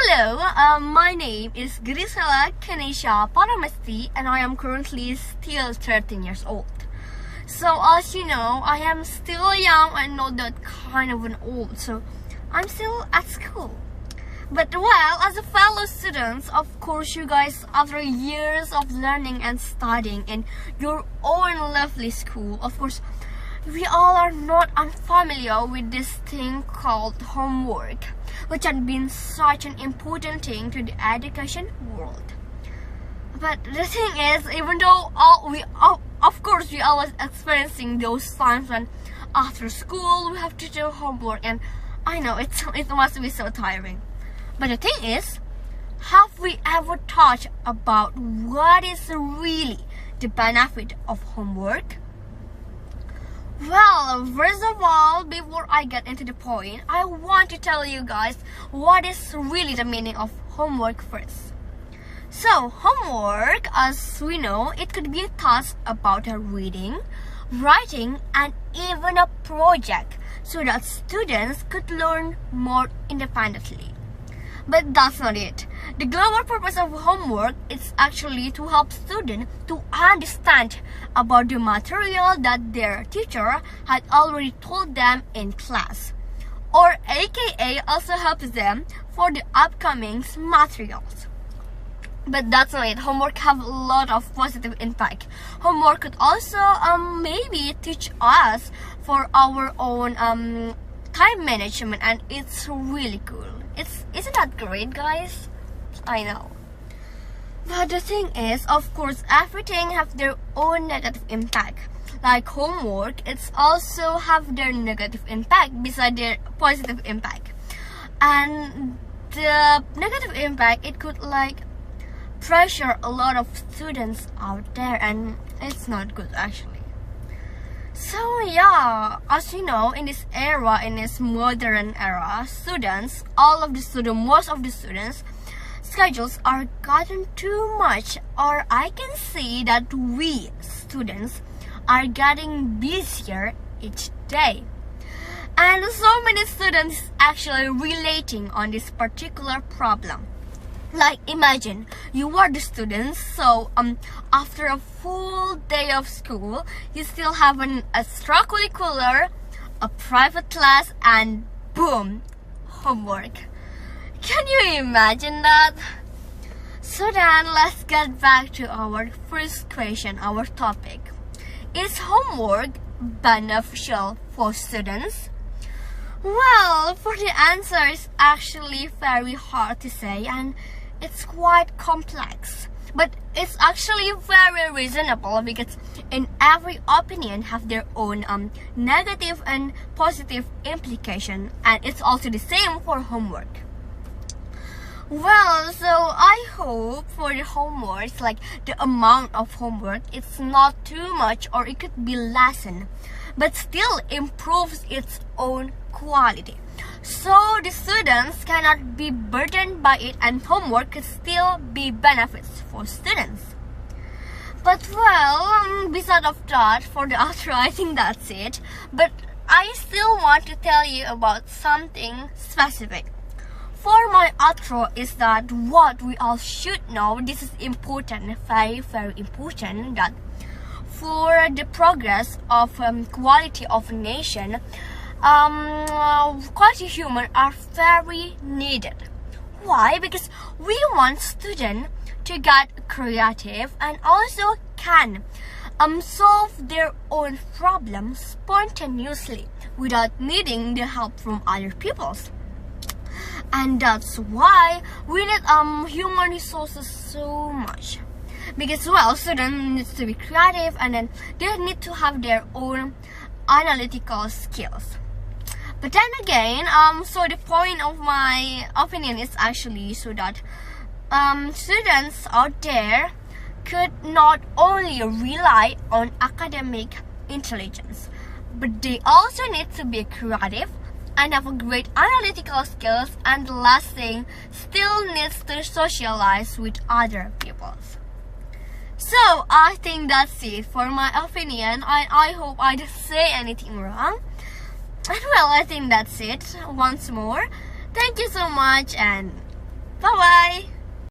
Hello, my name is Grisella Kenaisyah Paramesti and I am currently still 13 years old. So as you know, I am still young and not that kind of an old, so I'm still at school. But well, as a fellow students, of course you guys, after years of learning and studying in your own lovely school, of course, we all are not unfamiliar with this thing called homework, which had been such an important thing to the education world. But the thing is, even though of course we always experiencing those times when after school we have to do homework, and I know it must be so tiring. But the thing is, have we ever thought about what is really the benefit of homework? Well, first of all, before I get into the point, I want to tell you guys what is really the meaning of homework first. So, homework, as we know, it could be a task about a reading, writing, and even a project so that students could learn more independently. But that's not it. The global purpose of homework is actually to help students to understand about the material that their teacher had already told them in class, or aka also helps them for the upcoming materials. But that's not it. Homework have a lot of positive impact. Homework could also maybe teach us for our own time management, and it's really cool. Isn't that great, guys? I know. But the thing is, of course, everything have their own negative impact. Like homework, it's also have their negative impact beside their positive impact. And the negative impact, it could like pressure a lot of students out there, and it's not good actually. So yeah, as you know, in this era, in this modern era, most of the students' schedules are gotten too much, or I can say that we students are getting busier each day. And so many students actually relating on this particular problem. Like imagine you are the students, so after a full day of school, you still have an extracurricular, a private class, and boom, homework. Can you imagine that? So then let's get back to our first question, our topic. Is homework beneficial for students? Well, for the answer is actually very hard to say, and it's quite complex, but it's actually very reasonable because in every opinion have their own negative and positive implication, and it's also the same for homework. Well, so I hope for the homework, like the amount of homework, it's not too much or it could be lessened, but still improves its own quality. So the students cannot be burdened by it, and homework could still be benefits for students. But well, besides of that, for the outro, I think that's it. But I still want to tell you about something specific. For my outro is that what we all should know, this is important, very, very important, that for the progress of quality of a nation, quality human are very needed. Why? Because we want students to get creative and also can solve their own problems spontaneously without needing the help from other peoples. And that's why we need human resources so much. Because well, students need to be creative, and then they need to have their own analytical skills. But then again, so the point of my opinion is actually so that students out there could not only rely on academic intelligence, but they also need to be creative and have a great analytical skills, and the last thing, still needs to socialize with other people. So I think that's it for my opinion. I hope I didn't say anything wrong. And well, I think that's it. Once more, thank you so much, and Bye-bye.